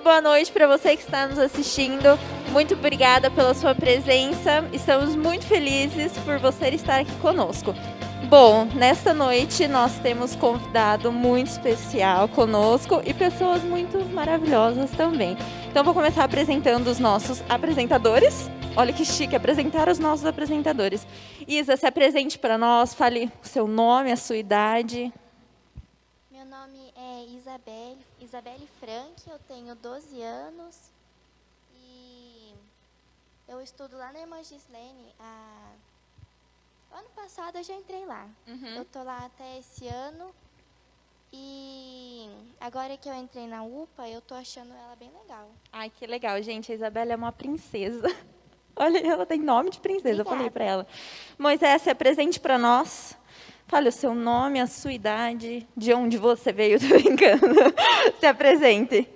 boa noite para você que está nos assistindo. Muito obrigada pela sua presença. Estamos muito felizes por você estar aqui conosco. Bom, nesta noite nós temos convidado muito especial conosco e pessoas muito maravilhosas também. Então vou começar apresentando os nossos apresentadores. Olha que chique, apresentar os nossos apresentadores. Isa, se apresente para nós, fale o seu nome, a sua idade. Meu nome é Isabelle Frank, eu tenho 12 anos e eu estudo lá na Irmã Gislene. Ano passado eu já entrei lá. Eu tô lá até esse ano e agora que eu entrei na UPA, eu tô achando ela bem legal. Ai, que legal, gente. A Isabela é uma princesa. Olha, ela tem nome de princesa, Obrigada. eu falei para ela. Moisés, se apresente para nós. Fale o seu nome, a sua idade, de onde você veio, tô brincando. Se apresente.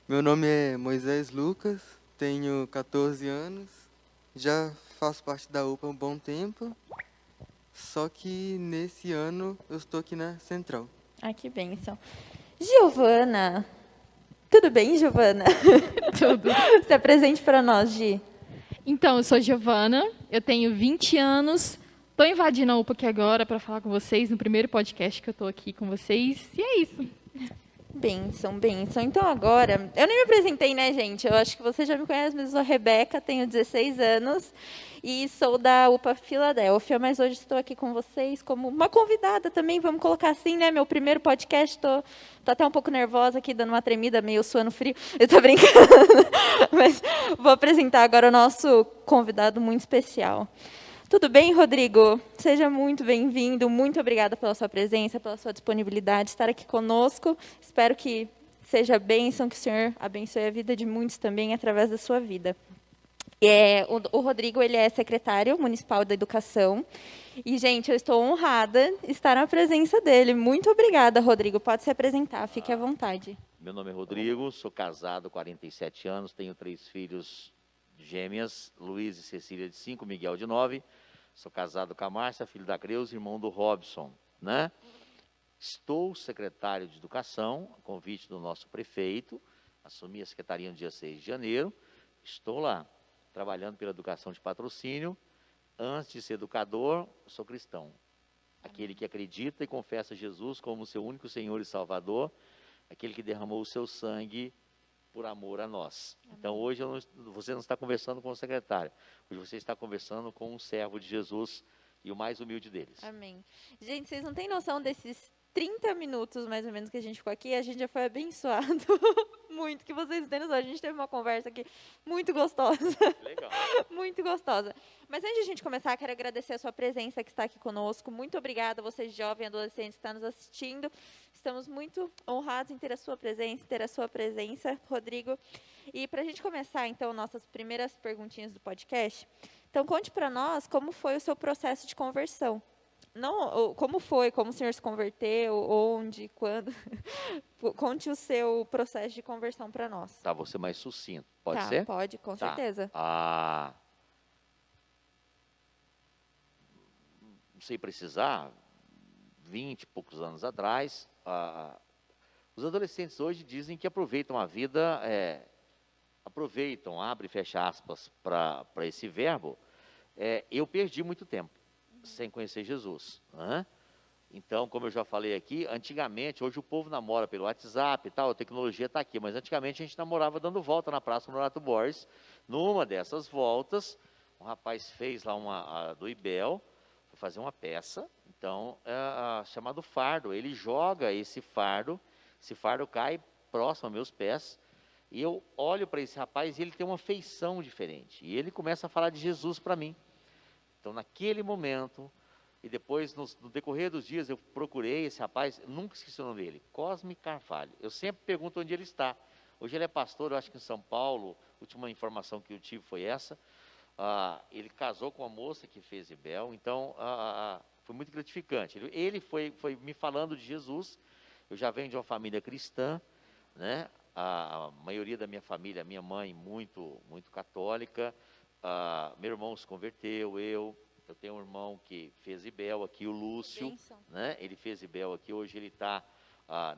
Meu nome é Moisés Lucas, tenho 14 anos, já faço parte da UPA há um bom tempo, só que nesse ano eu estou aqui na Central. Ah, que bênção. Giovana. Tudo bem, Giovana? Tudo. Se apresente para nós, Gi. Então, eu sou Giovana, eu tenho 20 anos, estou invadindo a UPA aqui agora para falar com vocês, no primeiro podcast que eu estou aqui com vocês, e é isso. Bênção, bênção. Então agora, eu nem me apresentei, né, gente? Eu acho que você já me conhece, mas eu sou a Rebeca, tenho 16 anos e sou da UPA Filadélfia, mas hoje estou aqui com vocês como uma convidada também, vamos colocar assim, né? Meu primeiro podcast, tô até um pouco nervosa aqui, dando uma tremida, meio suando frio. Eu tô brincando, mas vou apresentar agora o nosso convidado muito especial. Tudo bem, Rodrigo? Seja muito bem-vindo. Muito obrigada pela sua presença, pela sua disponibilidade de estar aqui conosco. Espero que seja bênção, que o Senhor abençoe a vida de muitos também através da sua vida. O Rodrigo, ele é secretário municipal da Educação. E, gente, eu estou honrada de estar na presença dele. Muito obrigada, Rodrigo. Pode se apresentar, fique à vontade. Meu nome é Rodrigo, sou casado, 47 anos, tenho 3 filhos gêmeas, Luiz e Cecília de 5, Miguel de 9. Sou casado com a Márcia, filho da Creuza, irmão do Robson, né? Estou secretário de Educação, a convite do nosso prefeito, assumi a secretaria no dia 6 de janeiro. Estou lá, trabalhando pela educação de patrocínio. Antes de ser educador, sou cristão. Aquele que acredita e confessa Jesus como seu único Senhor e Salvador, aquele que derramou o seu sangue por amor a nós. Amém. Então, hoje você não está conversando com o secretário, hoje você está conversando com um servo de Jesus e o mais humilde deles. Amém. Gente, vocês não têm noção desses 30 minutos, mais ou menos, que a gente ficou aqui, a gente já foi abençoado muito, que vocês não têm noção. A gente teve uma conversa aqui muito gostosa. Legal. Muito gostosa. Mas antes de a gente começar, quero agradecer a sua presença que está aqui conosco. Muito obrigada a vocês, jovens, adolescentes, que estão nos assistindo. Estamos muito honrados em ter a sua presença, Rodrigo. E para a gente começar, então, nossas primeiras perguntinhas do podcast, então conte para nós como foi o seu processo de conversão. Não, como foi, como o senhor se converteu, onde, quando. Conte o seu processo de conversão para nós. Tá, vou ser mais sucinto. Pode Tá, ser? pode, com Tá. certeza. Não sei precisar, 20 e poucos anos atrás, os adolescentes hoje dizem que aproveitam a vida, aproveitam, abre e fecha aspas para esse verbo. Eu perdi muito tempo sem conhecer Jesus, né? Então, como eu já falei aqui, antigamente, hoje o povo namora pelo WhatsApp e tal, a tecnologia está aqui, mas antigamente a gente namorava dando volta na Praça Honorato Borges. Numa dessas voltas, um rapaz fez lá do Ibel, foi fazer uma peça, então, chamado fardo. Ele joga esse fardo cai próximo aos meus pés, e eu olho para esse rapaz e ele tem uma feição diferente, e ele começa a falar de Jesus para mim. Então, naquele momento, e depois, no decorrer dos dias, eu procurei esse rapaz, nunca esqueci o nome dele, Cosme Carvalho. Eu sempre pergunto onde ele está. Hoje ele é pastor, eu acho que em São Paulo, a última informação que eu tive foi essa. Ele casou com uma moça que fez Ibel, então foi muito gratificante. Ele foi me falando de Jesus. Eu já venho de uma família cristã, né? A maioria da minha família, minha mãe, muito, muito católica. Meu irmão se converteu, eu tenho um irmão que fez Ibel aqui, o Lúcio, né? Ele fez Ibel aqui, hoje ele está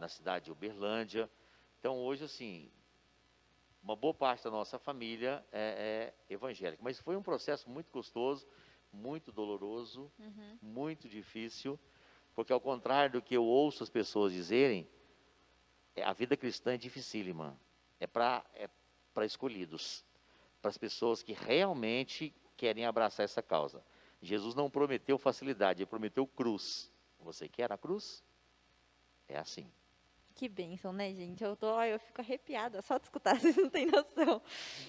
na cidade de Uberlândia. Então, hoje, assim, uma boa parte da nossa família é evangélica. Mas foi um processo muito gostoso, muito doloroso, muito difícil, porque ao contrário do que eu ouço as pessoas dizerem, a vida cristã é dificílima, é para escolhidos, para as pessoas que realmente querem abraçar essa causa. Jesus não prometeu facilidade, ele prometeu cruz. Você quer a cruz? É assim. Que bênção, né, gente? Eu fico arrepiada só de escutar, vocês não têm noção.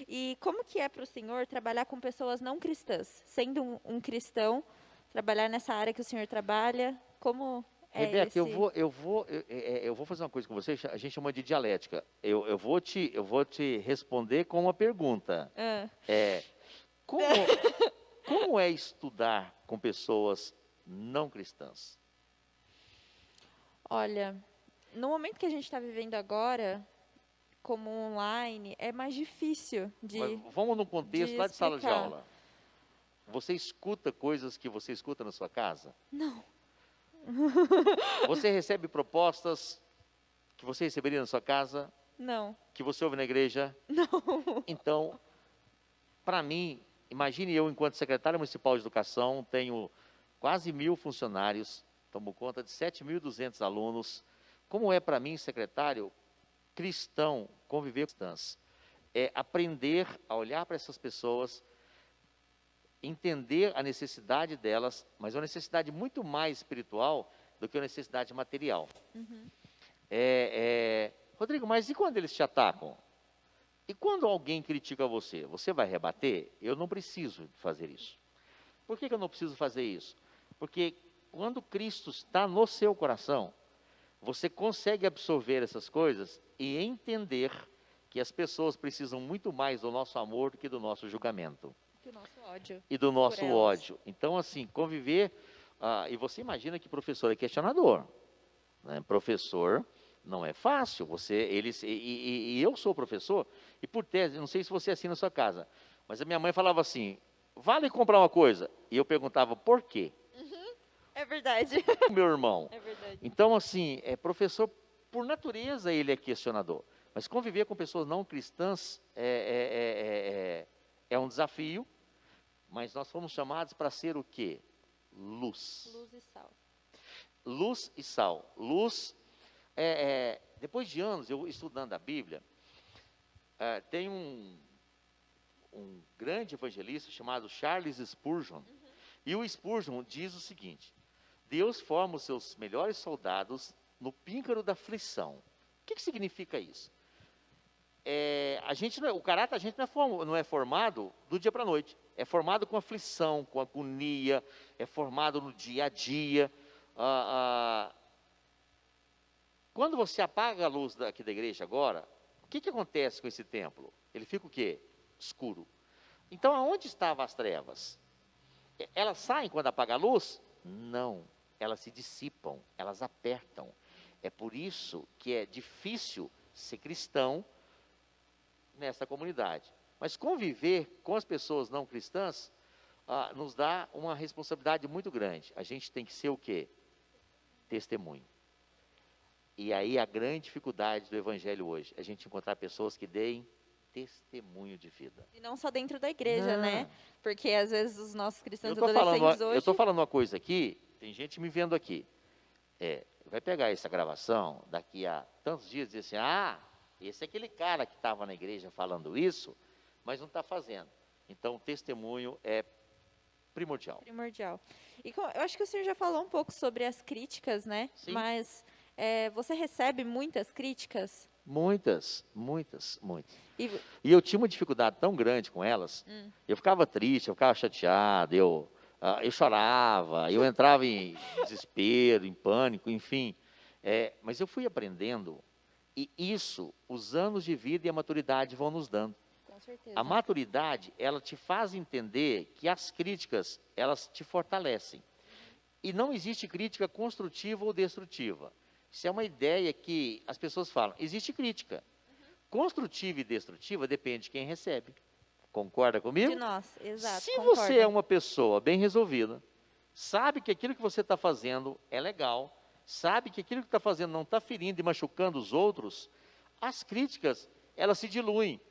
E como que é para o senhor trabalhar com pessoas não cristãs? Sendo um cristão, trabalhar nessa área que o senhor trabalha, como é Rebeca, esse... eu vou fazer uma coisa com você, a gente chama de dialética. Eu vou te responder com uma pergunta. Ah, Como é estudar com pessoas não cristãs? olha, no momento que a gente está vivendo agora, como online, é mais difícil de... Mas vamos no contexto de lá de sala de explicar. aula. Você escuta coisas que você escuta na sua casa? Não. Você recebe propostas que você receberia na sua casa, Não. que você ouve na igreja? Não. Então, para mim, imagine eu, enquanto secretário municipal de educação, tenho quase 1.000 funcionários, tomo conta de 7.200 alunos. Como é para mim, secretário cristão, conviver com cristãs? É aprender a olhar para essas pessoas, entender a necessidade delas, mas uma necessidade muito mais espiritual do que uma necessidade material. Rodrigo, mas e quando eles te atacam? E quando alguém critica você, você vai rebater? Eu não preciso fazer isso. Por que eu não preciso fazer isso? Porque quando Cristo está no seu coração, você consegue absorver essas coisas e entender que as pessoas precisam muito mais do nosso amor do que do nosso julgamento. Que o nosso ódio. E do nosso elas. ódio. Então, assim, conviver... e você imagina que professor é questionador. Né? Professor não é fácil. E eu sou professor, e por tese, não sei se você é assim na sua casa, mas a minha mãe falava assim, vale comprar uma coisa? E eu perguntava, por quê? É verdade. Meu irmão. É verdade. Então, assim, professor, por natureza, ele é questionador. Mas conviver com pessoas não cristãs é um desafio, mas nós fomos chamados para ser o quê? Luz. Luz e sal. Luz e sal. Luz, depois de anos eu estudando a Bíblia, tem um grande evangelista chamado Charles Spurgeon, e o Spurgeon diz o seguinte, Deus forma os seus melhores soldados no píncaro da aflição. O que significa isso? O caráter a gente não é formado do dia para a noite. É formado com aflição, com agonia, é formado no dia a dia. Quando você apaga a luz aqui da igreja agora, o que acontece com esse templo? Ele fica o quê? Escuro. Então, aonde estavam as trevas? Elas saem quando apaga a luz? Não. Elas se dissipam, elas apertam. É por isso que é difícil ser cristão nessa comunidade. Mas conviver com as pessoas não cristãs nos dá uma responsabilidade muito grande. A gente tem que ser o quê? Testemunho. E aí a grande dificuldade do evangelho hoje, é a gente encontrar pessoas que deem testemunho de vida. E não só dentro da igreja, Não. né? Porque às vezes os nossos cristãos Eu adolescentes hoje... estou falando uma coisa aqui, tem gente me vendo aqui. Vai pegar essa gravação daqui a tantos dias e dizer assim, esse é aquele cara que estava na igreja falando isso, mas não está fazendo. Então, o testemunho é primordial. Primordial. E eu acho que o senhor já falou um pouco sobre as críticas, né? Sim. Mas você recebe muitas críticas? Muitas. E, E eu tinha uma dificuldade tão grande com elas, eu ficava triste, eu ficava chateado, eu chorava, eu entrava em desespero, em pânico, enfim. Mas eu fui aprendendo, e isso, os anos de vida e a maturidade vão nos dando. com certeza. A maturidade, ela te faz entender que as críticas, elas te fortalecem. E não existe crítica construtiva ou destrutiva. Isso é uma ideia que as pessoas falam. Existe crítica. Construtiva e destrutiva depende de quem recebe. Concorda comigo? De nós, exato. Se concordo. você é uma pessoa bem resolvida, sabe que aquilo que você está fazendo é legal, sabe que aquilo que está fazendo não está ferindo e machucando os outros, as críticas, elas se diluem.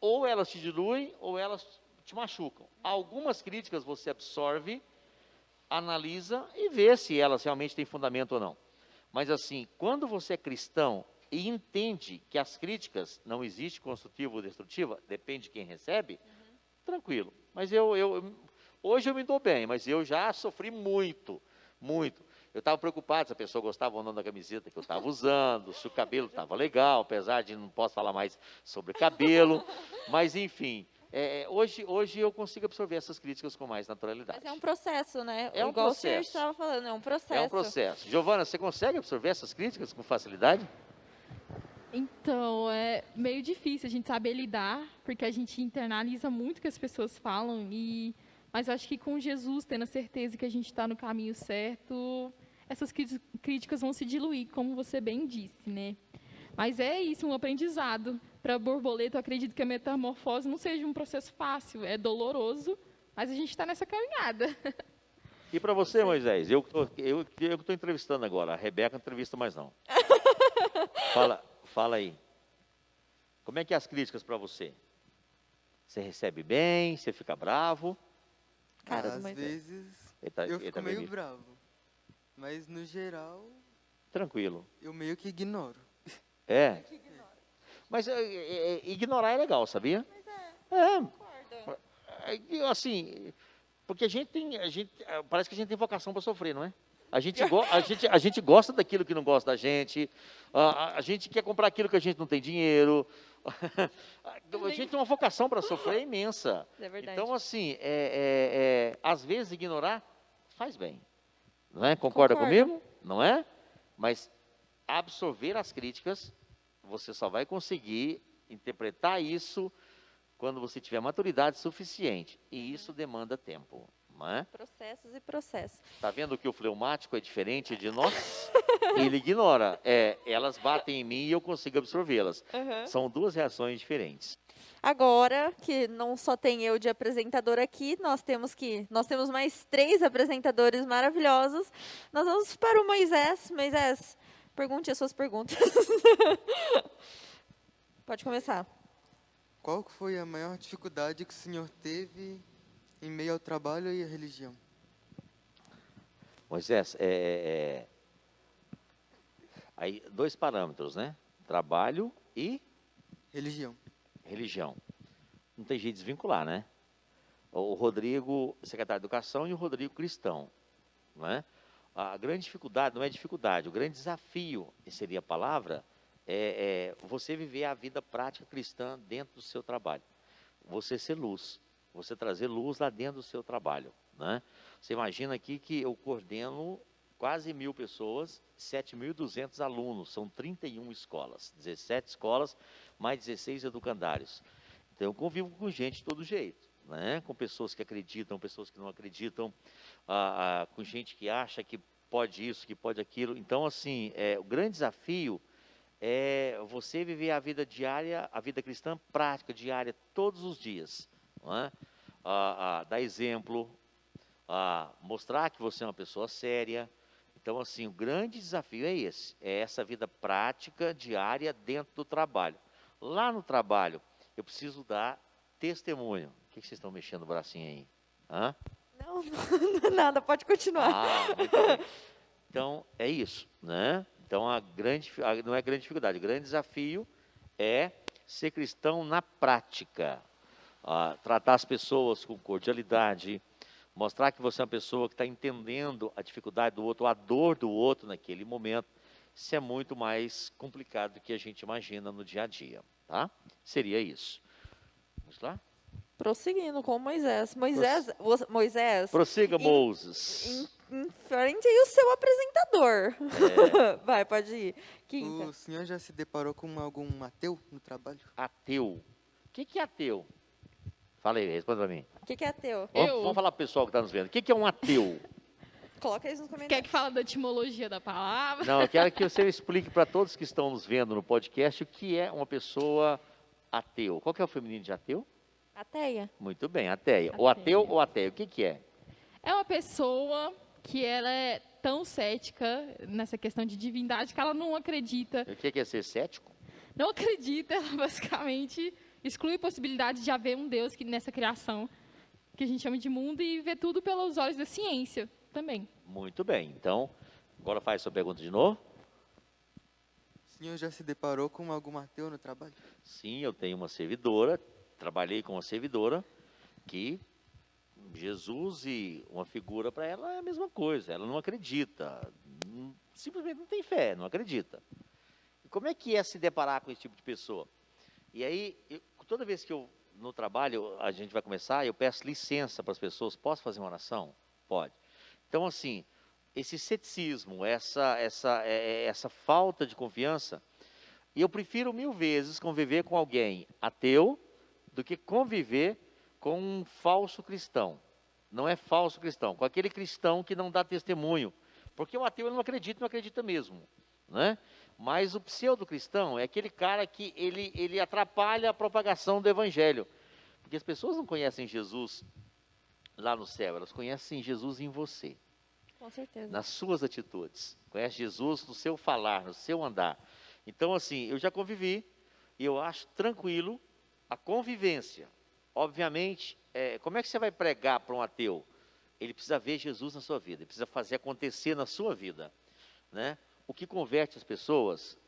ou elas te diluem, ou elas te machucam. Algumas críticas você absorve, analisa e vê se elas realmente têm fundamento ou não. Mas assim, quando você é cristão e entende que as críticas não existe construtiva ou destrutiva, depende de quem recebe, tranquilo. Mas hoje eu me dou bem, mas eu já sofri muito, muito. Eu estava preocupado se a pessoa gostava ou não da camiseta que eu estava usando, se o cabelo estava legal, apesar de não posso falar mais sobre cabelo, mas enfim, hoje eu consigo absorver essas críticas com mais naturalidade. Mas é um processo, né? É um Igual processo. o senhor estava falando, é um processo. É um processo. Giovana, você consegue absorver essas críticas com facilidade? Então, é meio difícil a gente saber lidar, porque a gente internaliza muito o que as pessoas falam, mas eu acho que com Jesus, tendo a certeza que a gente está no caminho certo, essas críticas vão se diluir, como você bem disse, né? Mas é isso, um aprendizado. Para a borboleta, eu acredito que a metamorfose não seja um processo fácil, é doloroso, mas a gente está nessa caminhada. E para você, Moisés, eu estou entrevistando agora, a Rebeca não entrevista mais não. Fala aí. Como é que é as críticas para você? Você recebe bem, você fica bravo? Cara do Às Moisés. vezes Ele eu tá fico meio vermelho. bravo. Mas no geral, Tranquilo. eu meio que ignoro. É. Mas ignorar é legal, sabia? Assim, porque parece que a gente tem vocação para sofrer, não é? A gente gosta daquilo que não gosta da gente, a gente quer comprar aquilo que a gente não tem dinheiro, a gente tem uma vocação para sofrer imensa. É verdade. Então, assim, às vezes ignorar faz bem, não é? Concorda comigo? Não é? Mas absorver as críticas, você só vai conseguir interpretar isso quando você tiver maturidade suficiente, e isso demanda tempo. Não é? Processos e processos. Tá vendo que o fleumático é diferente de nós? Ele ignora. Elas batem em mim e eu consigo absorvê-las. São duas reações diferentes. Agora, que não só tem eu de apresentador aqui, nós temos mais 3 apresentadores maravilhosos. Nós vamos para o Moisés. Moisés, pergunte as suas perguntas. Pode começar. Qual que foi a maior dificuldade que o senhor teve em meio ao trabalho e à religião? Moisés, aí 2 parâmetros, né? Trabalho e Religião. religião. Não tem jeito de desvincular, né? O Rodrigo, secretário de Educação, e o Rodrigo, cristão. Não é? A grande dificuldade, não é dificuldade, o grande desafio, que seria a palavra, é você viver a vida prática cristã dentro do seu trabalho. Você ser luz, você trazer luz lá dentro do seu trabalho. Né? Você imagina aqui que eu coordeno quase 1.000 pessoas, 7.200 alunos, são 31 escolas, 17 escolas, mais 16 educandários. Então eu convivo com gente de todo jeito, né? Com pessoas que acreditam, pessoas que não acreditam, com gente que acha que pode isso, que pode aquilo. Então, assim, o grande desafio é você viver a vida diária, a vida cristã prática, diária, todos os dias. Não é? Dar exemplo, mostrar que você é uma pessoa séria. Então, assim, o grande desafio é esse, é essa vida prática, diária, dentro do trabalho. Lá no trabalho, eu preciso dar testemunho. O que vocês estão mexendo o bracinho aí? Hã? Não, nada, pode continuar. Muito bem. Então, é isso, né? Então, não é grande dificuldade, o grande desafio é ser cristão na prática. Tratar as pessoas com cordialidade, mostrar que você é uma pessoa que está entendendo a dificuldade do outro, a dor do outro naquele momento. Isso é muito mais complicado do que a gente imagina no dia a dia, tá? Seria isso. Vamos lá? Prosseguindo com Moisés. Moisés, Prossiga, Moses. em frente aí o seu apresentador. Vai, pode ir. Quinta. O senhor já se deparou com algum ateu no trabalho? Ateu. O que é ateu? Fala aí, responda para mim. O que é ateu? Vamos falar para o pessoal que está nos vendo. O que é um ateu? Coloca isso nos Quer comentários. que fala da etimologia da palavra? Não, eu quero que você explique para todos que estão nos vendo no podcast o que é uma pessoa ateu. Qual que é o feminino de ateu? Ateia. Muito bem, ateia. O ateu ou ateia, o que é? É uma pessoa que ela é tão cética nessa questão de divindade que ela não acredita. O que é ser cético? Não acredita, ela basicamente exclui a possibilidade de haver um Deus que nessa criação que a gente chama de mundo e ver tudo pelos olhos da ciência também. Muito bem. Então, agora faz sua pergunta de novo. O senhor já se deparou com algum ateu no trabalho? Sim, eu tenho uma servidora, trabalhei com uma servidora que Jesus e uma figura para ela é a mesma coisa. Ela não acredita, simplesmente não tem fé, não acredita. E como é que é se deparar com esse tipo de pessoa? E aí, toda vez que eu, no trabalho, a gente vai começar, eu peço licença para as pessoas, posso fazer uma oração? Pode. Então, assim, esse ceticismo, essa falta de confiança, e eu prefiro 1000 vezes conviver com alguém ateu do que conviver com um falso cristão. Não é falso cristão, com aquele cristão que não dá testemunho. Porque o ateu ele não acredita mesmo. Né? Mas o pseudo-cristão é aquele cara que ele atrapalha a propagação do evangelho. Porque as pessoas não conhecem Jesus lá no céu, elas conhecem Jesus em você, Com certeza. nas suas atitudes. Conhece Jesus no seu falar, no seu andar. Então, assim, eu já convivi e eu acho tranquilo a convivência. Obviamente, como é que você vai pregar para um ateu? Ele precisa ver Jesus na sua vida, ele precisa fazer acontecer na sua vida. Né? O que converte as pessoas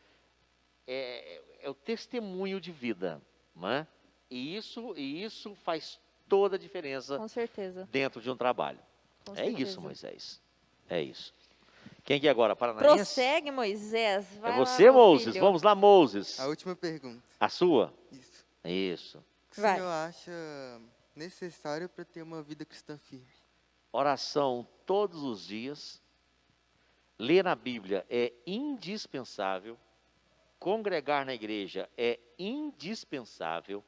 é o testemunho de vida. Né? E isso faz toda a diferença Com certeza. dentro de um trabalho. Com É certeza. isso, Moisés. É isso. Quem que é agora? Paranaense? Prossegue, Moisés. Vai É lá, você, meu Moses? filho. Vamos lá, Moses. A última pergunta. A sua? Isso. Isso. O que o Vai. senhor acha necessário para ter uma vida cristã firme? Oração todos os dias. Ler a Bíblia é indispensável. Congregar na igreja é indispensável.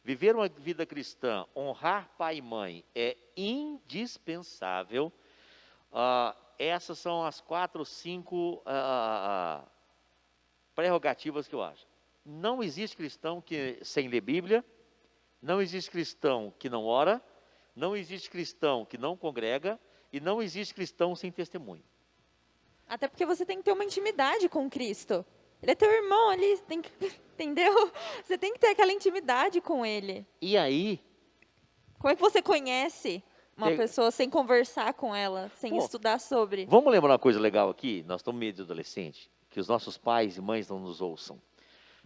Viver uma vida cristã, honrar pai e mãe é indispensável. Essas são as 4 ou 5 prerrogativas que eu acho. Não existe cristão sem ler Bíblia, não existe cristão que não ora, não existe cristão que não congrega e não existe cristão sem testemunho. Até porque você tem que ter uma intimidade com Cristo. Ele é teu irmão ali, entendeu? Você tem que ter aquela intimidade com ele. E aí, Como é que você conhece uma Tem- pessoa sem conversar com ela, sem Pô, estudar sobre? vamos lembrar uma coisa legal aqui? Nós estamos meio de adolescente, que os nossos pais e mães não nos ouçam.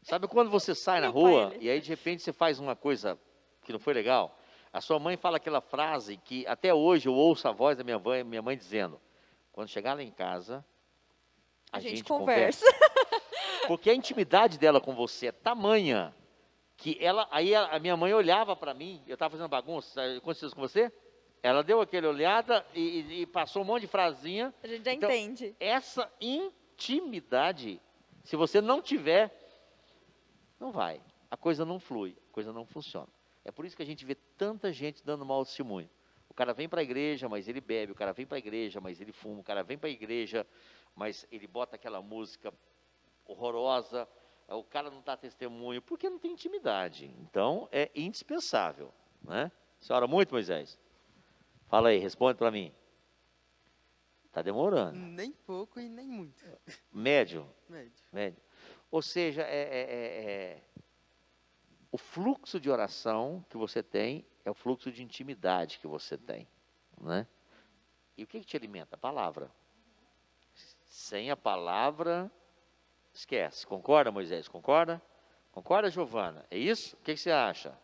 Sabe quando você sai na Meu pai, rua ele- e aí de repente você faz uma coisa que não foi legal? A sua mãe fala aquela frase que até hoje eu ouço a voz da minha mãe dizendo: quando chegar lá em casa, A a gente gente conversa. Porque a intimidade dela com você é tamanha que aí a minha mãe olhava para mim, eu estava fazendo bagunça, aconteceu isso com você? Ela deu aquela olhada e passou um monte de frasinha. A gente já Então, entende. Essa intimidade, se você não tiver, não vai. A coisa não flui, a coisa não funciona. É por isso que a gente vê tanta gente dando mau testemunho. O cara vem para a igreja, mas ele bebe. O cara vem para a igreja, mas ele fuma. O cara vem para a igreja, mas ele bota aquela música horrorosa. O cara não dá testemunho, porque não tem intimidade. Então, é indispensável. Né? Você ora muito, Moisés? Fala aí, responde para mim. Está demorando. Nem pouco e nem muito. Médio. Médio. Médio. Ou seja, o fluxo de oração que você tem é o fluxo de intimidade que você tem. Né? E o que te alimenta? A palavra. Sem a palavra, esquece. Concorda, Moisés? Concorda? Concorda, Giovana? É isso? O que você acha?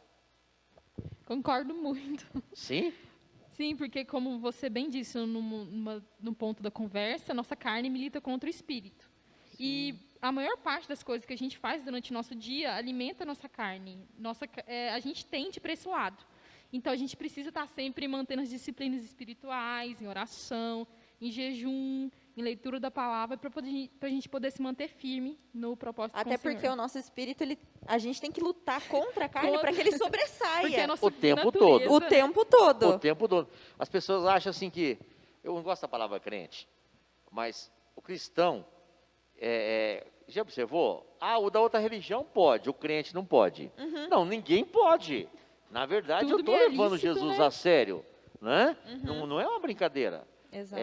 Concordo muito. Sim? Sim, porque como você bem disse no ponto da conversa, nossa carne milita contra o espírito. E a maior parte das coisas que a gente faz durante o nosso dia alimenta a nossa carne. A gente tende para esse lado. Então, a gente precisa estar sempre mantendo as disciplinas espirituais, em oração, em jejum, em leitura da palavra, para a gente poder se manter firme no propósito com Até o Senhor. porque o nosso espírito, a gente tem que lutar contra a carne Contra- para que ele Porque é a sobressaia. nossa O tempo natureza, todo. O né? tempo todo. O tempo todo. As pessoas acham assim que... Eu não gosto da palavra crente, mas o cristão... já observou? O da outra religião pode, o crente não pode. Não, ninguém pode. Na verdade, Tudo eu estou me é levando lícito, Jesus né? a sério. Né? Não é uma brincadeira. Exato.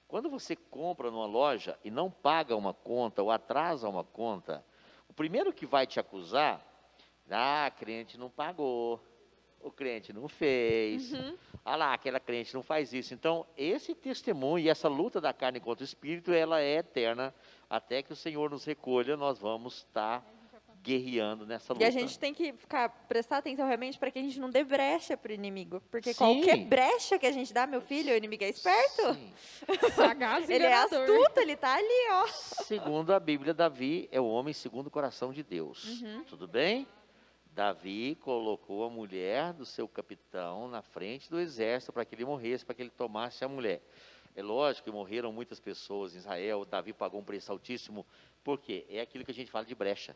Quando você compra numa loja e não paga uma conta ou atrasa uma conta, o primeiro que vai te acusar Ah, a crente não pagou, o crente não fez, ah lá, aquela crente não faz isso. Então, esse testemunho e essa luta da carne contra o espírito, ela é eterna. Até que o Senhor nos recolha, nós vamos estar guerreando nessa E a luta. gente tem que prestar atenção realmente para que a gente não dê brecha para o inimigo. Porque Sim. qualquer brecha que a gente dá, meu filho, o inimigo é esperto. Sim. Sagaz e Ele é enganador. astuto, ele tá ali, ó. Segundo a Bíblia, Davi é o homem segundo o coração de Deus. Tudo bem? Davi colocou a mulher do seu capitão na frente do exército para que ele morresse, para que ele tomasse a mulher. É lógico que morreram muitas pessoas em Israel, Davi pagou um preço altíssimo. Por quê? É aquilo que a gente fala de brecha.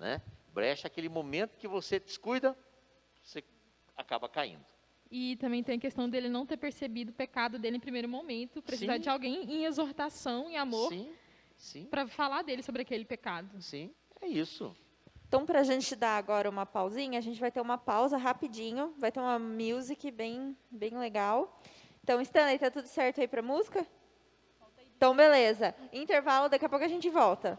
Né? Brecha é aquele momento que você descuida, você acaba caindo. E também tem a questão dele não ter percebido o pecado dele em primeiro momento, precisar Sim. de alguém em exortação, em amor, Sim, sim, para falar dele sobre aquele pecado. sim, é isso. Então, para a gente dar agora uma pausinha, a gente vai ter uma pausa rapidinho. Vai ter uma music bem legal. Então, Stanley, tá tudo certo aí para música? Então, beleza. Intervalo, daqui a pouco a gente volta.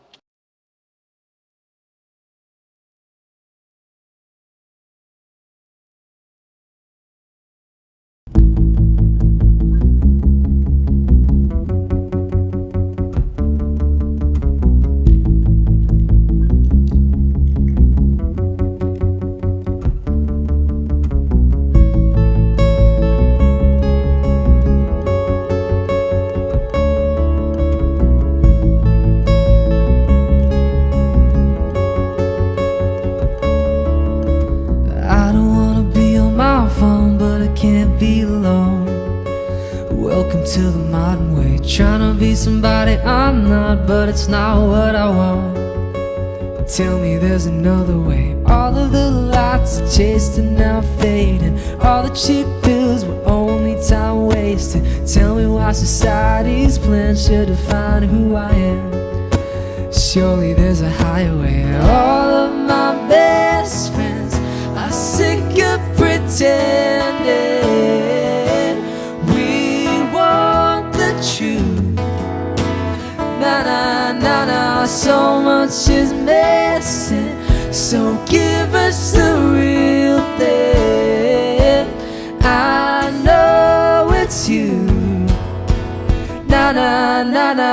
I don't wanna be on my phone, but I can't be alone. Welcome to the modern way. Trying to be somebody I'm not, but it's not what I want. Tell me there's another way. All of the lights I chased are now fading. All the cheap pills were only time wasted. Tell me why society's plans should define who I am. Surely there's a higher way. All of my best friends are sick of pretending. We want the truth. Na na na na, so much is missing. So give us the real thing. I know it's you. Na na na na.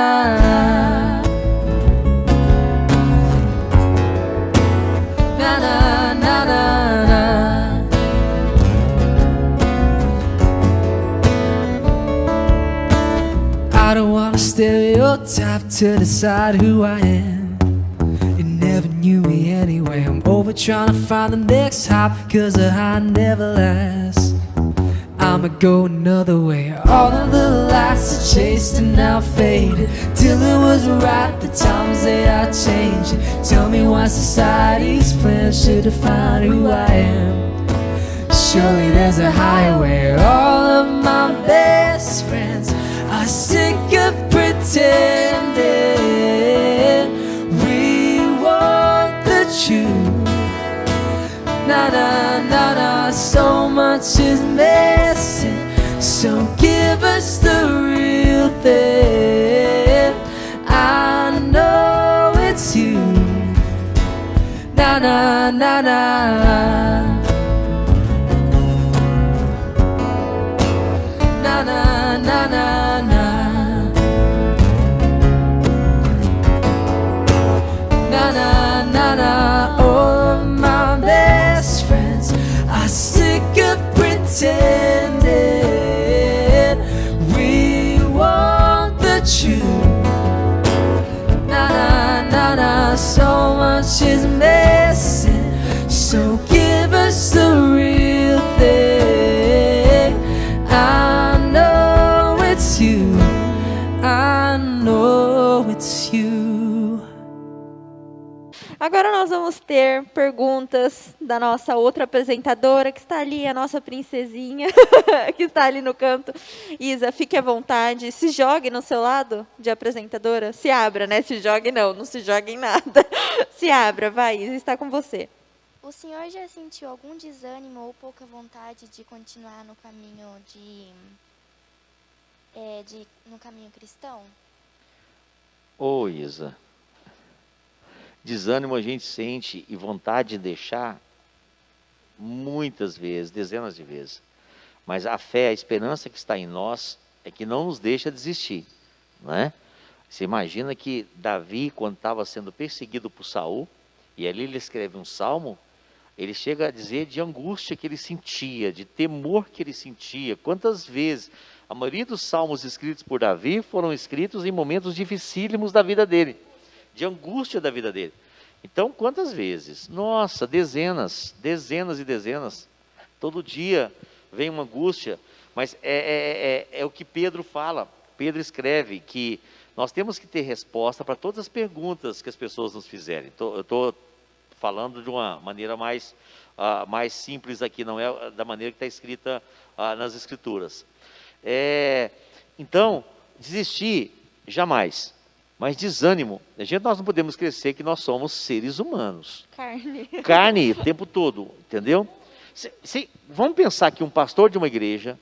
Na na na na na. I don't want a stereotype to decide who I am. You never knew me anyway. I'm over trying to find the next hype, cause the high never lasts. I'ma go another way. All of the lights I chased are now faded. Till it was right, the times they are changing. Tell me why society's plans should define who I am. Surely there's a higher way. All of my best friends are sick of pretending. We want the truth. Na na na na, so much is missing. So give us the real thing. I know it's you. Na na na na. Na na na na na. Na na na na. All of my best friends are sick of pretending. We want the truth. Na na na na. So much is missing. So give us the real thing. I know it's you. I know it's you. Agora nós vamos ter perguntas da nossa outra apresentadora, que está ali, a nossa princesinha, que está ali no canto. Isa, fique à vontade. Se jogue no seu lado de apresentadora. Se abra, né? Se jogue não se jogue em nada. Se abra, vai, Isa, está com você. O senhor já sentiu algum desânimo ou pouca vontade de continuar no caminho no caminho cristão? Ô Isa, Desânimo a gente sente e vontade de deixar muitas vezes, dezenas de vezes. Mas a fé, a esperança que está em nós é que não nos deixa desistir, não é? Você imagina que Davi, quando estava sendo perseguido por Saul, e ali ele escreve um salmo, ele chega a dizer de angústia que ele sentia, de temor que ele sentia. Quantas vezes a maioria dos salmos escritos por Davi foram escritos em momentos dificílimos da vida dele, de angústia da vida dele. Então, quantas vezes? Nossa, dezenas e dezenas. Todo dia vem uma angústia, mas é o que Pedro fala. Pedro escreve que nós temos que ter resposta para todas as perguntas que as pessoas nos fizerem. Eu estou falando de uma maneira mais simples aqui, não é da maneira que está escrita nas Escrituras. Então, desistir, jamais. Mas desânimo, nós não podemos esquecer que nós somos seres humanos. Carne o tempo todo, entendeu? Vamos pensar que um pastor de uma igreja,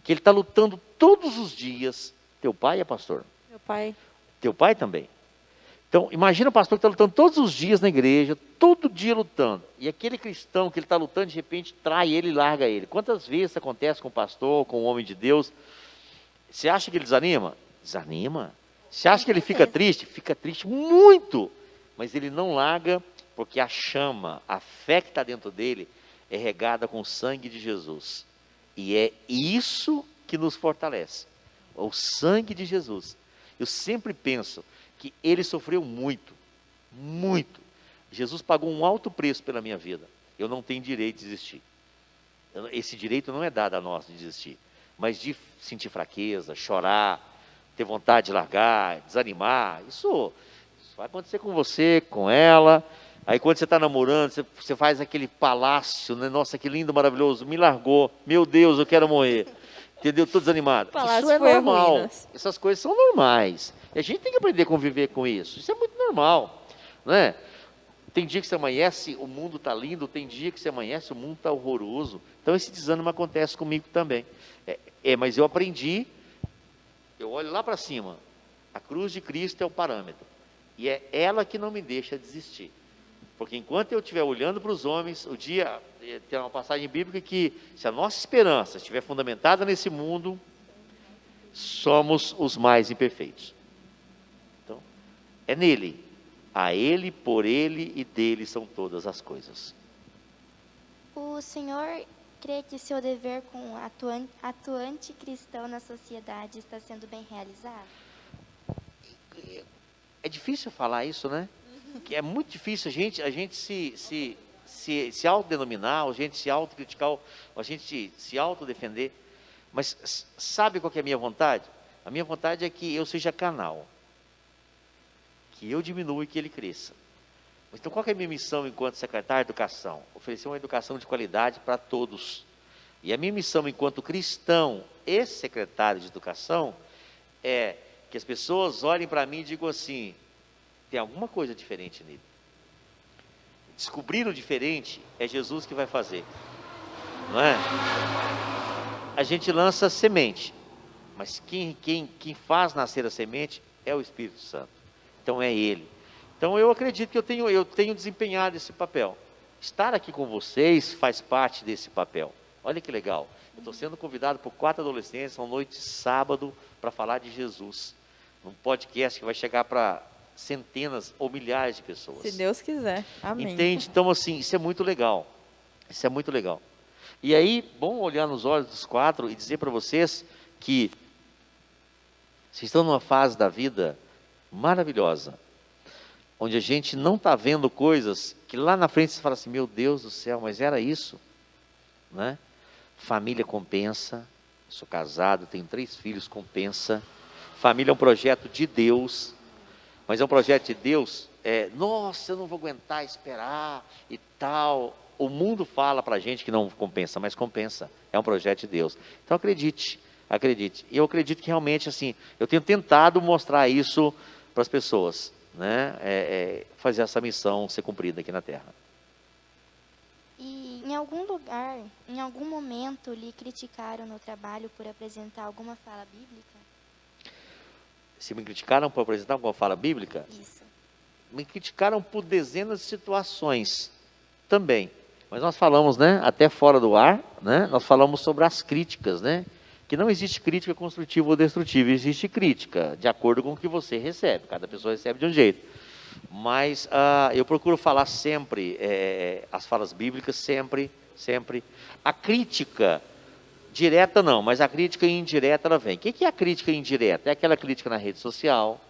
que ele está lutando todos os dias. Teu pai é pastor? Meu pai. Teu pai também? Então, imagina o pastor que está lutando todos os dias na igreja, todo dia lutando. E aquele cristão que ele está lutando, de repente, trai ele e larga ele. Quantas vezes isso acontece com o pastor, com o homem de Deus? Você acha que ele desanima? Desanima. Você acha que ele fica triste? Fica triste muito. Mas ele não larga, porque a chama, a fé que está dentro dele, é regada com o sangue de Jesus. E é isso que nos fortalece. O sangue de Jesus. Eu sempre penso que ele sofreu muito, muito. Jesus pagou um alto preço pela minha vida. Eu não tenho direito de desistir. Esse direito não é dado a nós de desistir. Mas de sentir fraqueza, chorar, ter vontade de largar, desanimar, isso vai acontecer com você, com ela. Aí quando você está namorando, você faz aquele palácio, né? Nossa, que lindo, maravilhoso, me largou, meu Deus, eu quero morrer. Entendeu? Estou desanimado. Isso é normal. Essas coisas são normais. E a gente tem que aprender a conviver com isso. Isso é muito normal, não é? Tem dia que você amanhece, o mundo está lindo. Tem dia que você amanhece, o mundo está horroroso. Então esse desânimo acontece comigo também. Mas eu aprendi, eu olho lá para cima. A cruz de Cristo é o parâmetro. E é ela que não me deixa desistir. Porque enquanto eu estiver olhando para os homens, tem uma passagem bíblica que, se a nossa esperança estiver fundamentada nesse mundo, somos os mais imperfeitos. Então, é nele. A ele, por ele e dele são todas as coisas. O senhor crê que seu dever como atuante cristão na sociedade está sendo bem realizado? É difícil falar isso, né? Que é muito difícil a gente se autodenominar, a gente se autocriticar, a gente se autodefender. Mas sabe qual que é a minha vontade? A minha vontade é que eu seja canal. Que eu diminua e que ele cresça. Então qual que é a minha missão enquanto secretário de Educação? Oferecer uma educação de qualidade para todos. E a minha missão enquanto cristão e secretário de Educação é que as pessoas olhem para mim e digam assim: tem alguma coisa diferente nele. Descobrir o diferente é Jesus que vai fazer, não é? A gente lança semente, mas quem faz nascer a semente é o Espírito Santo. Então é Ele. Então eu acredito que eu tenho desempenhado esse papel. Estar aqui com vocês faz parte desse papel. Olha que legal. Eu estou sendo convidado por 4 adolescentes uma noite de sábado para falar de Jesus. Num podcast que vai chegar para centenas ou milhares de pessoas. Se Deus quiser. Amém. Entende? Então, assim, isso é muito legal. Isso é muito legal. E aí, bom olhar nos olhos dos 4 e dizer para vocês que vocês estão numa fase da vida maravilhosa, onde a gente não está vendo coisas que lá na frente você fala assim: meu Deus do céu, mas era isso, né? Família compensa. Sou casado, tenho 3 filhos, compensa. Família é um projeto de Deus, mas é um projeto de Deus, nossa, eu não vou aguentar esperar e tal. O mundo fala para a gente que não compensa, mas compensa, é um projeto de Deus. Então acredite. E eu acredito que realmente, assim, eu tenho tentado mostrar isso para as pessoas, né? Fazer essa missão ser cumprida aqui na Terra. E em algum lugar, em algum momento, lhe criticaram no trabalho por apresentar alguma fala bíblica? Se me criticaram por apresentar alguma fala bíblica? Isso. me criticaram por dezenas de situações também. Mas nós falamos, né, até fora do ar, né, nós falamos sobre as críticas, né, que não existe crítica construtiva ou destrutiva, existe crítica de acordo com o que você recebe, cada pessoa recebe de um jeito. Mas eu procuro falar sempre, as falas bíblicas, sempre. A crítica direta não, mas a crítica indireta ela vem. O que é a crítica indireta? É aquela crítica na rede social.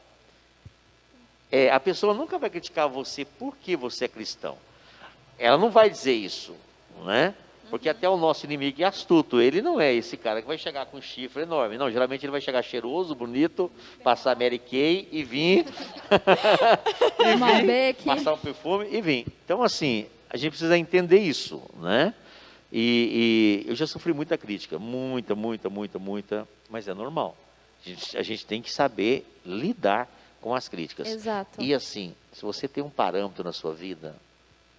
A pessoa nunca vai criticar você porque você é cristão. Ela não vai dizer isso, né? Porque até o nosso inimigo é astuto. Ele não é esse cara que vai chegar com um chifre enorme. Não, geralmente ele vai chegar cheiroso, bonito, passar Mary Kay e vir. Passar um perfume e vir. Então, assim, a gente precisa entender isso, né? E eu já sofri muita crítica. Muita. Mas é normal. A gente tem que saber lidar com as críticas. Exato. E assim, se você tem um parâmetro na sua vida,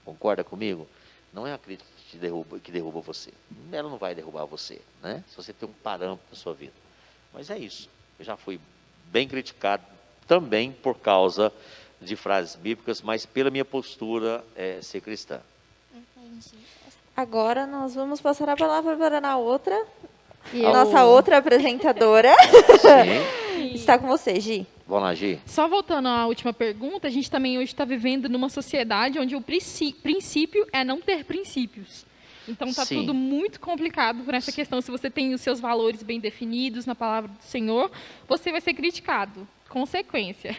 concorda comigo? Não é a crítica que derruba você. Ela não vai derrubar você, né? Se você tem um parâmetro na sua vida. Mas é isso. Eu já fui bem criticado também por causa de frases bíblicas, mas pela minha postura ser cristã. Entendi. Agora nós vamos passar a palavra para a outra. E Nossa outra apresentadora. Sim. Está com você, Gi. Vamos lá, Gi. Só voltando à última pergunta, a gente também hoje está vivendo numa sociedade onde o princípio é não ter princípios. Então está Sim. tudo muito complicado por essa questão. Se você tem os seus valores bem definidos na palavra do Senhor, você vai ser criticado. Consequência.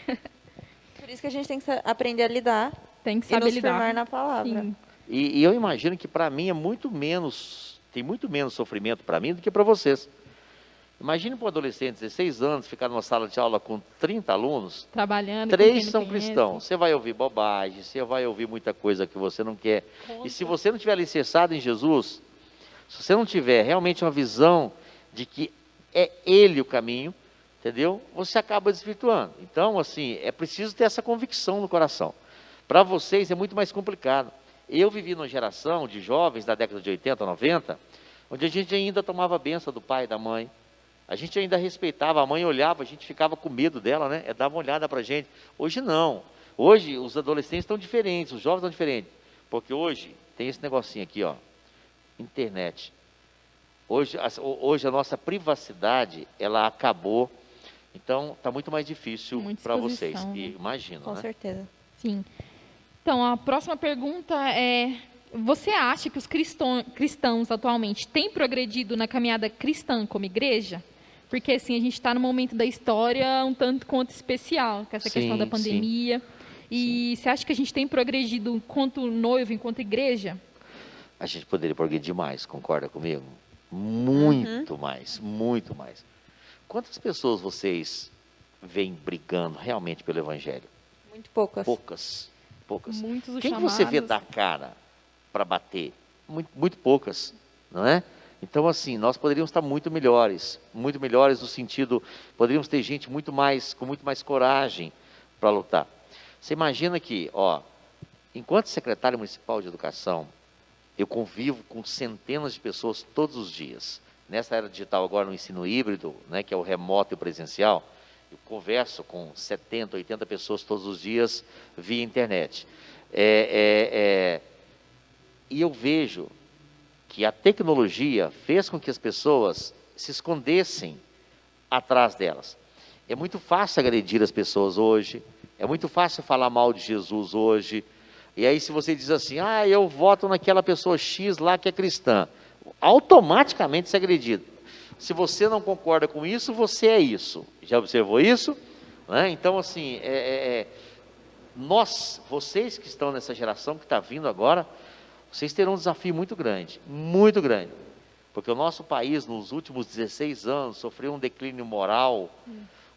Por isso que a gente tem que aprender a lidar Tem que e saber nos lidar. firmar na palavra. Sim. E eu imagino que para mim tem muito menos sofrimento para mim do que para vocês. Imagine para um adolescente de 16 anos ficar numa sala de aula com 30 alunos, Trabalhando. com 3 quem não são conhece. cristãos. Você vai ouvir bobagem, você vai ouvir muita coisa que você não quer. E se você não estiver alicerçado em Jesus, se você não tiver realmente uma visão de que é Ele o caminho, entendeu? Você acaba desvirtuando. Então, assim, é preciso ter essa convicção no coração. Para vocês é muito mais complicado. Eu vivi numa geração de jovens da década de 80, 90, onde a gente ainda tomava a benção do pai e da mãe. A gente ainda respeitava, a mãe olhava, a gente ficava com medo dela, né? Dava uma olhada para a gente. Hoje não. Hoje os adolescentes estão diferentes, os jovens estão diferentes. Porque hoje tem esse negocinho aqui, ó, internet. Hoje a nossa privacidade, ela acabou. Então, está muito mais difícil Muita para vocês. exposição, né? E imagino, Com né? certeza. Sim. Então, a próxima pergunta é: você acha que os cristãos atualmente têm progredido na caminhada cristã como igreja? Porque, assim, a gente está num momento da história um tanto quanto especial, com essa questão da Sim, pandemia. E você acha que a gente tem progredido enquanto noivo, enquanto igreja? A gente poderia progredir mais, concorda comigo? Muito mais, muito mais. Quantas pessoas vocês veem brigando realmente pelo Evangelho? Muito poucas. Poucas. Muitos os Quem que chamados. você vê dar cara para bater? Muito poucas, não é? Então, assim, nós poderíamos estar muito melhores no sentido, poderíamos ter gente com muito mais coragem para lutar. Você imagina que, ó, enquanto secretário municipal de educação, eu convivo com centenas de pessoas todos os dias. Nessa era digital agora, no ensino híbrido, né, que é o remoto e o presencial, eu converso com 70, 80 pessoas todos os dias via internet. E eu vejo que a tecnologia fez com que as pessoas se escondessem atrás delas. É muito fácil agredir as pessoas hoje, é muito fácil falar mal de Jesus hoje. E aí se você diz assim, eu voto naquela pessoa X lá que é cristã, automaticamente você é agredido. Se você não concorda com isso, você é isso. Já observou isso? Né? Então, assim, vocês que estão nessa geração que está vindo agora, vocês terão um desafio muito grande, porque o nosso país, nos últimos 16 anos, sofreu um declínio moral,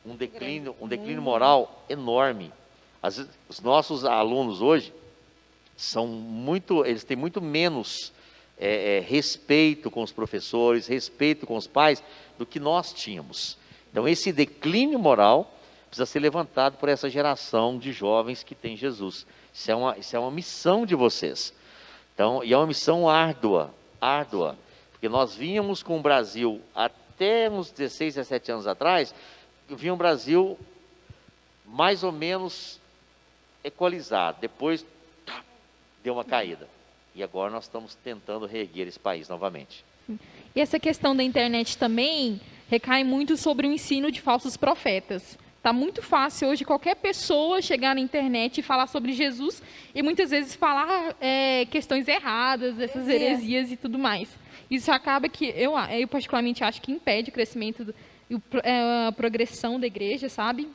um declínio moral enorme. Os nossos alunos hoje eles têm muito menos respeito com os professores, respeito com os pais, do que nós tínhamos. Então, esse declínio moral precisa ser levantado por essa geração de jovens que tem Jesus. Isso é uma missão de vocês. Então, e é uma missão árdua, porque nós vínhamos com o Brasil, até uns 16, 17 anos atrás, vinha um Brasil mais ou menos equalizado, depois deu uma caída. E agora nós estamos tentando reerguer esse país novamente. E essa questão da internet também recai muito sobre o ensino de falsos profetas. Está muito fácil hoje qualquer pessoa chegar na internet e falar sobre Jesus e muitas vezes falar questões erradas, essas heresias e tudo mais. Isso acaba que, eu particularmente acho que impede o crescimento e a progressão da igreja, sabe?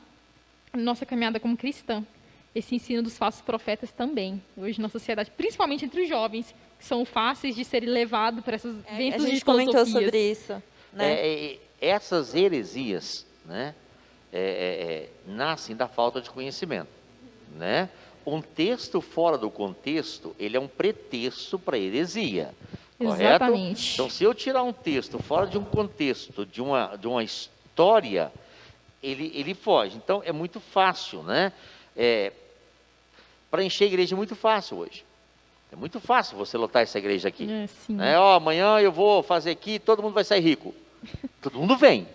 Nossa caminhada como cristã. Esse ensino dos falsos profetas também, hoje na sociedade, principalmente entre os jovens, que são fáceis de serem levados para essas ventos A de gente comentou filosofias. sobre isso, né? Essas heresias, né, nascem da falta de conhecimento, né? Um texto fora do contexto, ele é um pretexto para heresia, correto? Exatamente. Então, se eu tirar um texto fora de um contexto, de uma história, ele foge. Então, é muito fácil, né? Para encher a igreja é muito fácil hoje. É muito fácil você lotar essa igreja aqui. Sim. Né? Amanhã eu vou fazer aqui, todo mundo vai sair rico. Todo mundo vem.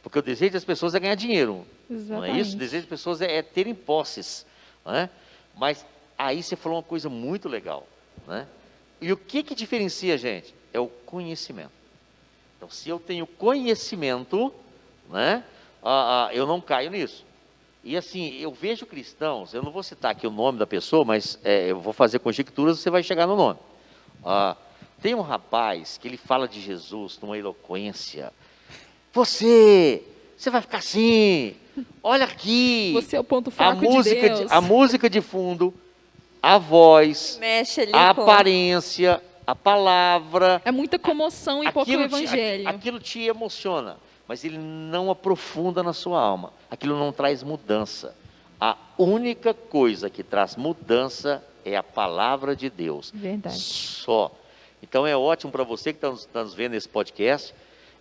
Porque o desejo das pessoas é ganhar dinheiro. Não é isso? O desejo das pessoas é terem posses. Né? Mas aí você falou uma coisa muito legal. Né? E o que diferencia a gente? É o conhecimento. Então, se eu tenho conhecimento, né, eu não caio nisso. E assim, eu vejo cristãos, eu não vou citar aqui o nome da pessoa, mas eu vou fazer conjecturas, você vai chegar no nome. Tem um rapaz que ele fala de Jesus numa eloquência. Você vai ficar assim, olha aqui. Você é o ponto fraco de Deus. A música de fundo, a voz, Mexe ali a com- aparência, a palavra. É muita comoção e pouco evangelho. Aquilo te emociona, mas ele não aprofunda na sua alma. Aquilo não traz mudança. A única coisa que traz mudança é a palavra de Deus. Verdade. Só. Então é ótimo para você que está nos vendo nesse podcast.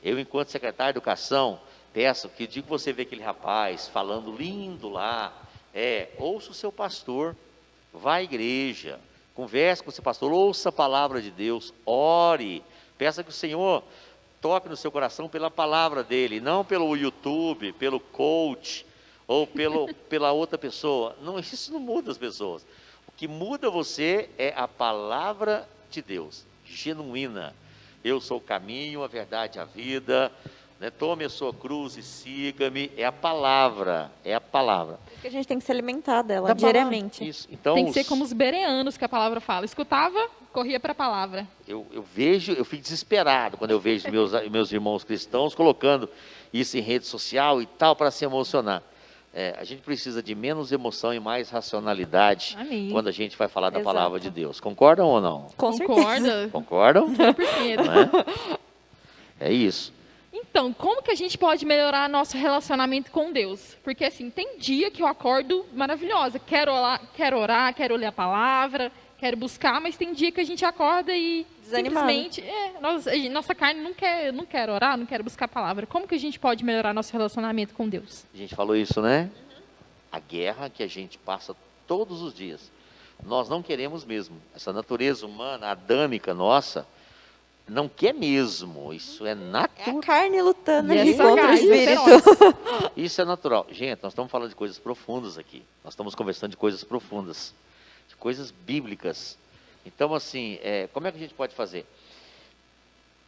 Eu, enquanto secretário de Educação, peço que diga que você vê aquele rapaz falando lindo lá, ouça o seu pastor, vá à igreja, converse com o seu pastor, ouça a palavra de Deus, ore, peça que o Senhor toque no seu coração pela palavra dele, não pelo YouTube, pelo coach, ou pela outra pessoa. Não, isso não muda as pessoas. O que muda você é a palavra de Deus, genuína. Eu sou o caminho, a verdade e a vida, né? Tome a sua cruz e siga-me. É a palavra, é a palavra. Que a gente tem que se alimentar dela Da palavra. diariamente. Isso. Então, Tem que ser como os bereanos que a palavra fala. Escutava, corria para a palavra. eu fico desesperado quando eu vejo meus irmãos cristãos colocando isso em rede social e tal para se emocionar. A gente precisa de menos emoção e mais racionalidade Amém. quando a gente vai falar da Exato. palavra de Deus. Concordam ou não? Com certeza. Concorda? Concordam? 100%. Né? É isso. Então, como que a gente pode melhorar nosso relacionamento com Deus? Porque assim, tem dia que eu acordo maravilhosa, quero orar, quero ler a palavra, quero buscar, mas tem dia que a gente acorda e Desanimado. simplesmente nossa carne não quer orar, não quer buscar a palavra. Como que a gente pode melhorar nosso relacionamento com Deus? A gente falou isso, né? A guerra que a gente passa todos os dias. Nós não queremos mesmo. Essa natureza humana, adâmica nossa, não quer mesmo. Isso é É a natural. carne lutando E ali essa contra o gás, espírito. Isso é natural. Gente, nós estamos falando de coisas profundas aqui. Nós estamos conversando de coisas profundas, de coisas bíblicas. Então, assim, como é que a gente pode fazer?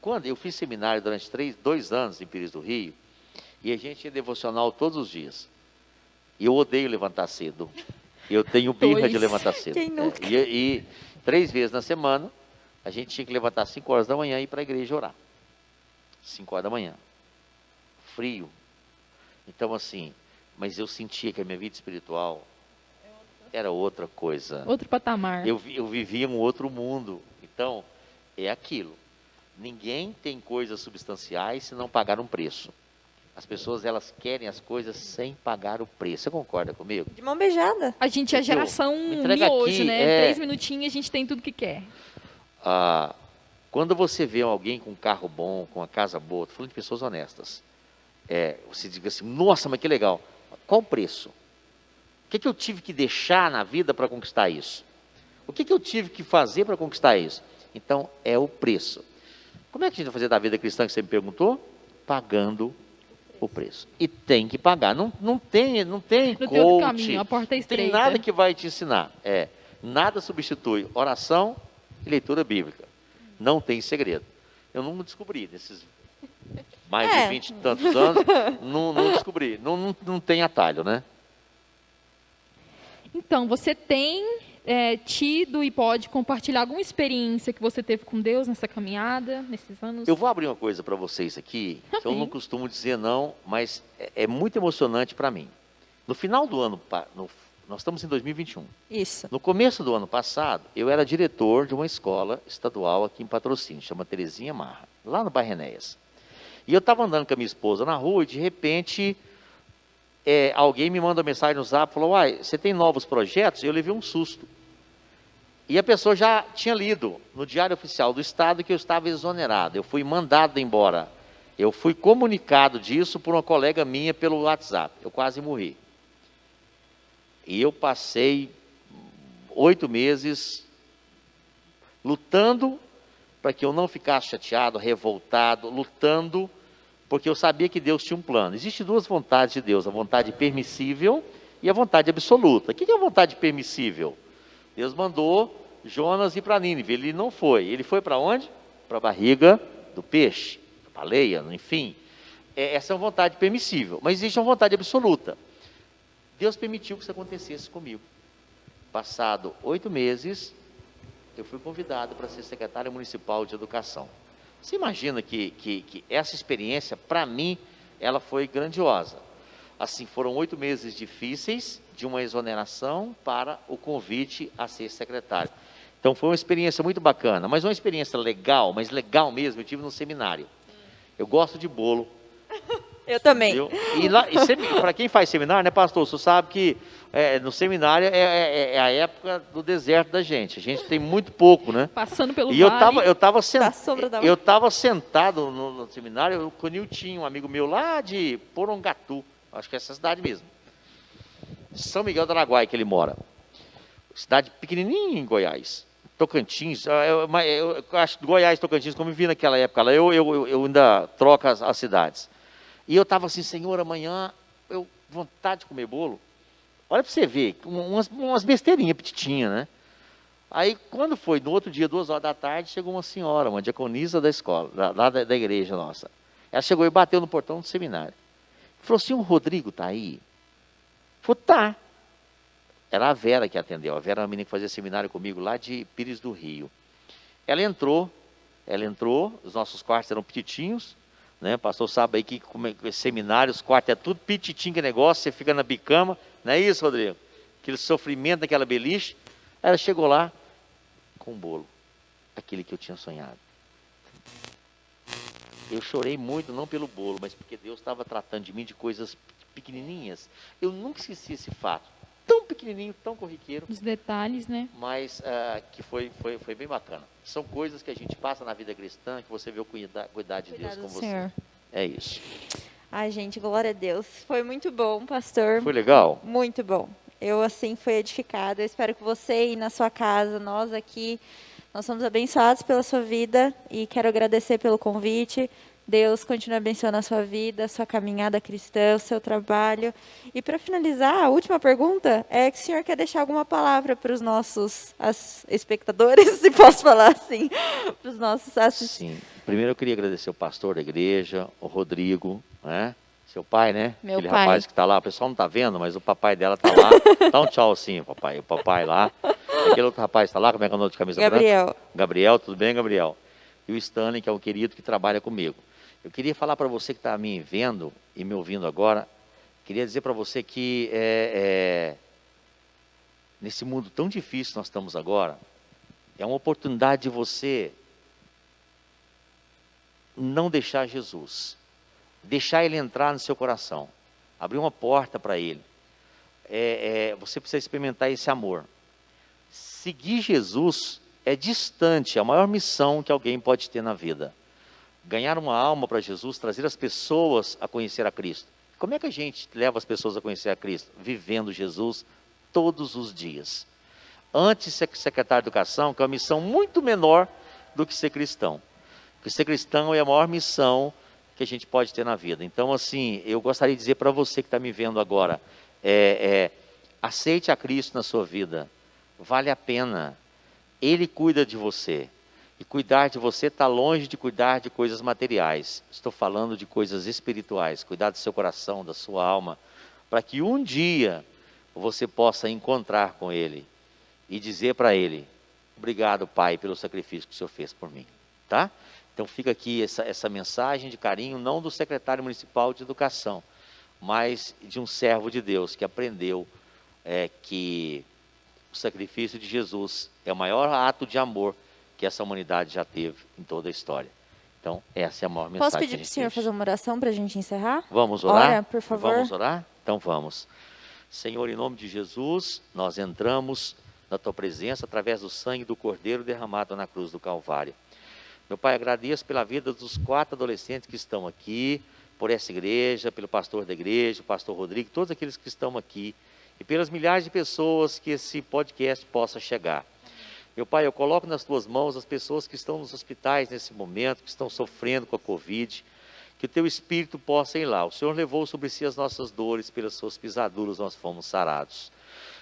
Quando eu fiz seminário durante 2 anos em Pires do Rio, e a gente tinha devocional todos os dias. E eu odeio levantar cedo. Eu tenho birra de levantar cedo. Quem nunca? E 3 vezes na semana, a gente tinha que levantar às 5 horas da manhã e ir para a igreja orar. 5 horas da manhã. Frio. Então, assim, mas eu sentia que a minha vida espiritual era outra coisa. Outro patamar. Eu vivia um outro mundo. Então, é aquilo. Ninguém tem coisas substanciais se não pagar um preço. As pessoas, elas querem as coisas sem pagar o preço. Você concorda comigo? De mão beijada. A gente é a Viu? geração Me entrega miojo, aqui, né? 3 minutinhos a gente tem tudo que quer. Quando você vê alguém com um carro bom, com uma casa boa, estou falando de pessoas honestas, você diz assim, nossa, mas que legal. Qual o preço? O que eu tive que deixar na vida para conquistar isso? O que eu tive que fazer para conquistar isso? Então, é o preço. Como é que a gente vai fazer da vida cristã que você me perguntou? Pagando o preço. E tem que pagar. Não tem Não tem outro coach, caminho, a porta é não tem estreita. nada que vai te ensinar. Nada substitui oração e leitura bíblica. Não tem segredo. Eu não descobri nesses mais de 20 e tantos anos, não descobri. Não tem atalho, né? Então, você tem tido e pode compartilhar alguma experiência que você teve com Deus nessa caminhada, nesses anos? Eu vou abrir uma coisa para vocês aqui, que eu não costumo dizer não, mas é muito emocionante para mim. No final do ano, nós estamos em 2021. Isso. No começo do ano passado, eu era diretor de uma escola estadual aqui em Patrocínio, chama Terezinha Marra, lá no bairro Enéas. E eu estava andando com a minha esposa na rua e, de repente, alguém me manda uma mensagem no Zap, falou, uai, você tem novos projetos? Eu levei um susto. E a pessoa já tinha lido no Diário Oficial do Estado que eu estava exonerado. Eu fui mandado embora. Eu fui comunicado disso por uma colega minha pelo WhatsApp. Eu quase morri. E eu passei 8 meses lutando para que eu não ficasse chateado, revoltado, lutando, porque eu sabia que Deus tinha um plano. Existem duas vontades de Deus, a vontade permissível e a vontade absoluta. O que é a vontade permissível? Deus mandou Jonas ir para Nínive, ele não foi. Ele foi para onde? Para a barriga do peixe, para a baleia, enfim. Essa é uma vontade permissível, mas existe uma vontade absoluta. Deus permitiu que isso acontecesse comigo. Passado 8 meses, eu fui convidado para ser secretário municipal de educação. Você imagina que essa experiência, para mim, ela foi grandiosa. Assim, foram 8 meses difíceis, de uma exoneração para o convite a ser secretário. Então, foi uma experiência muito bacana, mas uma experiência legal, mas legal mesmo, eu tive no seminário. Eu gosto de bolo. Eu também. Para quem faz seminário, né, pastor, você sabe que no seminário é a época do deserto da gente. A gente tem muito pouco, né? Passando pelo E vale. eu estava sentado no seminário com o Niltinho, um amigo meu lá de Porongatu, acho que é essa cidade mesmo. São Miguel do Araguaia que ele mora. Cidade pequenininha em Goiás. Tocantins, eu acho que Goiás e Tocantins, como eu vi naquela época lá, eu ainda troco as cidades. E eu estava assim, Senhor, amanhã, vontade de comer bolo. Olha para você ver, umas besteirinhas petitinhas, né? Aí, quando foi, no outro dia, 2 horas da tarde, chegou uma senhora, uma diaconisa da escola, lá da igreja nossa. Ela chegou e bateu no portão do seminário. Falou assim, o Rodrigo está aí? Falei, tá. Era a Vera que atendeu. A Vera era uma menina que fazia seminário comigo lá de Pires do Rio. Ela entrou, os nossos quartos eram petitinhos, né? Pastor sabe aí que seminário, os quartos é tudo petitinho que negócio, você fica na bicama, não é isso, Rodrigo? Aquele sofrimento daquela beliche. Ela chegou lá com um bolo, aquele que eu tinha sonhado. Eu chorei muito, não pelo bolo, mas porque Deus estava tratando de mim de coisas pequenininhas. Eu nunca esqueci esse fato. Tão pequenininho, tão corriqueiro. Os detalhes, né? Mas que foi bem bacana. São coisas que a gente passa na vida cristã, que você vê o cuidar de Deus com você. Senhor. É isso. Ai, gente, glória a Deus. Foi muito bom, pastor. Foi legal? Muito bom. Eu, assim, fui edificada. Eu espero que você e na sua casa, nós aqui, nós somos abençoados pela sua vida e quero agradecer pelo convite. Deus continue abençoando a sua vida, a sua caminhada cristã, o seu trabalho. E para finalizar, a última pergunta é que o senhor quer deixar alguma palavra para os nossos espectadores, se posso falar assim, para os nossos assistentes. Sim. Primeiro eu queria agradecer o pastor da igreja, o Rodrigo, né? Seu pai, né? Meu Aquele pai. rapaz que está lá, o pessoal não está vendo, mas o papai dela está lá. Dá um tchau sim, papai. O papai lá. Aquele outro rapaz está lá, como é que é o nome de camisa Gabriel. branca? Gabriel, tudo bem, Gabriel? E o Stanley, que é um querido que trabalha comigo. Eu queria falar para você que está me vendo e me ouvindo agora, queria dizer para você que nesse mundo tão difícil que nós estamos agora, é uma oportunidade de você não deixar Jesus, deixar Ele entrar no seu coração, abrir uma porta para Ele. Você precisa experimentar esse amor. Seguir Jesus é distante, é a maior missão que alguém pode ter na vida. Ganhar uma alma para Jesus, trazer as pessoas a conhecer a Cristo. Como é que a gente leva as pessoas a conhecer a Cristo? Vivendo Jesus todos os dias. Antes de ser secretário de Educação, que é uma missão muito menor do que ser cristão. Porque ser cristão é a maior missão que a gente pode ter na vida. Então, assim, eu gostaria de dizer para você que está me vendo agora, aceite a Cristo na sua vida, vale a pena. Ele cuida de você. E cuidar de você está longe de cuidar de coisas materiais. Estou falando de coisas espirituais. Cuidar do seu coração, da sua alma, para que um dia você possa encontrar com Ele e dizer para Ele: obrigado, Pai, pelo sacrifício que o Senhor fez por mim. Tá? Então fica aqui essa mensagem de carinho, não do secretário municipal de educação, mas de um servo de Deus que aprendeu que o sacrifício de Jesus é o maior ato de amor que essa humanidade já teve em toda a história. Então, essa é a maior mensagem. Posso pedir para o senhor fazer uma oração para a gente encerrar? Vamos orar? Ora, por favor. Vamos orar? Então vamos. Senhor, em nome de Jesus, nós entramos na Tua presença através do sangue do Cordeiro derramado na cruz do Calvário. Meu Pai, agradeço pela vida dos 4 adolescentes que estão aqui, por essa igreja, pelo pastor da igreja, o pastor Rodrigo, todos aqueles que estão aqui, e pelas milhares de pessoas que esse podcast possa chegar. Meu Pai, eu coloco nas Tuas mãos as pessoas que estão nos hospitais nesse momento, que estão sofrendo com a Covid, que o Teu Espírito possa ir lá. O Senhor levou sobre si as nossas dores, pelas Suas pisaduras nós fomos sarados.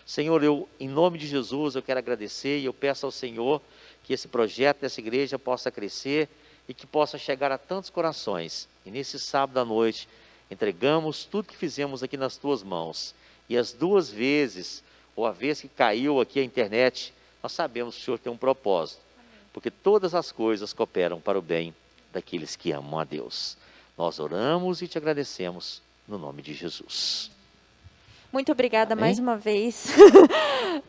Senhor, em nome de Jesus, eu quero agradecer e eu peço ao Senhor que esse projeto dessa igreja possa crescer e que possa chegar a tantos corações. E nesse sábado à noite, entregamos tudo que fizemos aqui nas Tuas mãos. E as 2 vezes, ou a vez que caiu aqui a internet, nós sabemos que o Senhor tem um propósito, porque todas as coisas cooperam para o bem daqueles que amam a Deus. Nós oramos e Te agradecemos no nome de Jesus. Muito obrigada Amém? mais uma vez.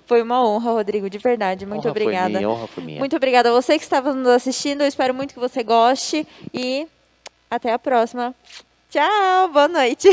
Foi uma honra, Rodrigo, de verdade. Muito obrigada. Honra foi minha. Muito obrigada a você que estava nos assistindo. Eu espero muito que você goste e até a próxima. Tchau, boa noite.